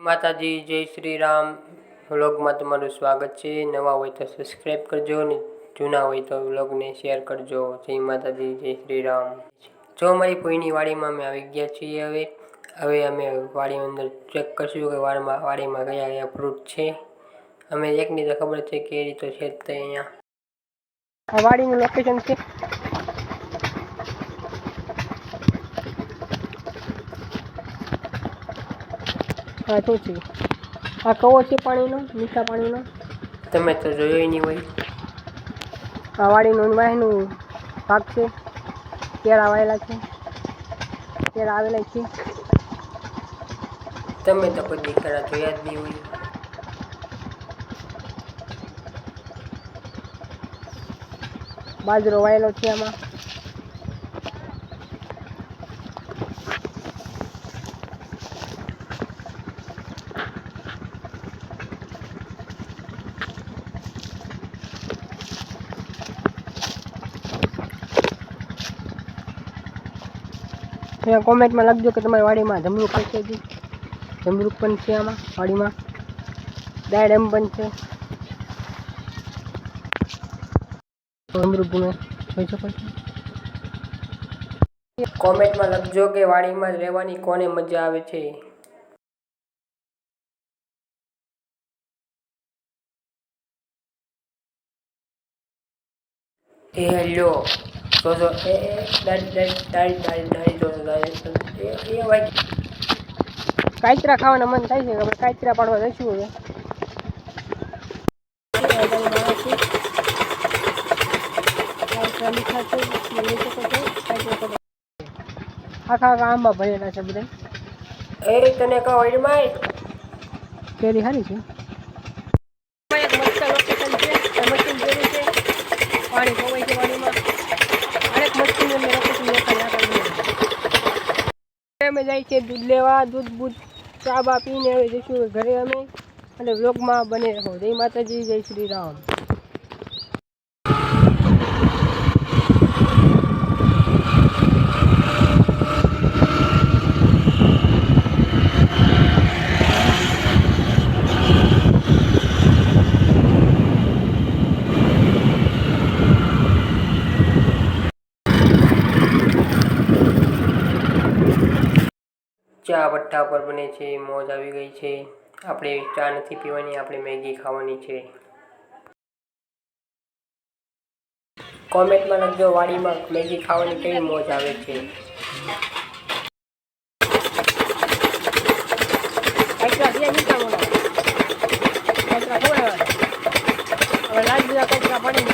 માતાજી, જય શ્રી રામ. વ્લોગમાં તમારું સ્વાગત છે. નવા હોય તો સબસ્ક્રાઈબ કરજો ને જૂના હોય તો વ્લોગને શેર કરજો. જય માતાજી, જય શ્રી રામ. જો અમારી ભૂઈની વાડીમાં અમે આવી ગયા છીએ. હવે અમે વાડી અંદર ચેક કરશું કે વાડીમાં કયા કયા ફ્રૂટ છે. અમે એકની તો ખબર છે કેરી તો છે જ. તે અહીંયા આ વાડીનું લોકેશન છે. હા શું છે? આ કવો છે પાણીનો, મીઠા પાણીનો. તમે તો જોયો નહીં હોય. આ વાડીનું વાહેનું ભાગ છે. કેળા વાયેલા છે, કેળા આવેલા છે. તમે તો કોઈ દીકરા જોયા જ નહીં હોય. બાજરો વાયેલો છે આમાં. કોમેન્ટમાં લખજો કે તમારી વાડીમાં જમરૂક છે. જમરૂક પણ છે આમાં વાડીમાં. દાડમ પણ છે. જમરૂક ગુમે જોઈ શકો છો. કોમેન્ટમાં લખજો કે વાડીમાં રહેવાની કોને મજા આવે છે. હેલો જોજો કાચરા ખાવાના મન થાય છે. આપણે કાચરા પાડવા જઈશું હવે. આખા આંબા ભરેલા છે બધા. એ તને કહો એડમાં કેરી હારી છે. પાણી પવાય છે વાડીમાં. અનેક મસ્તીનું અમે જાય છે દૂધ લેવા. દૂધ ચા બા પીને હવે જઈશું ઘરે અમે. અને વ્લોગમાં બને રહો. જય માતાજી, જય શ્રી રામ. ચા ભઠ્ઠા પર બને છે. મોજ આવી ગઈ છે. આપણે ચા નથી પીવાની, આપણે મેગી ખાવાની છે. કોમેન્ટમાં લખજો વાડીમાં મેગી ખાવાની કેવી મોજ આવે છે. હવે લાગ દીધા કચરા પાણી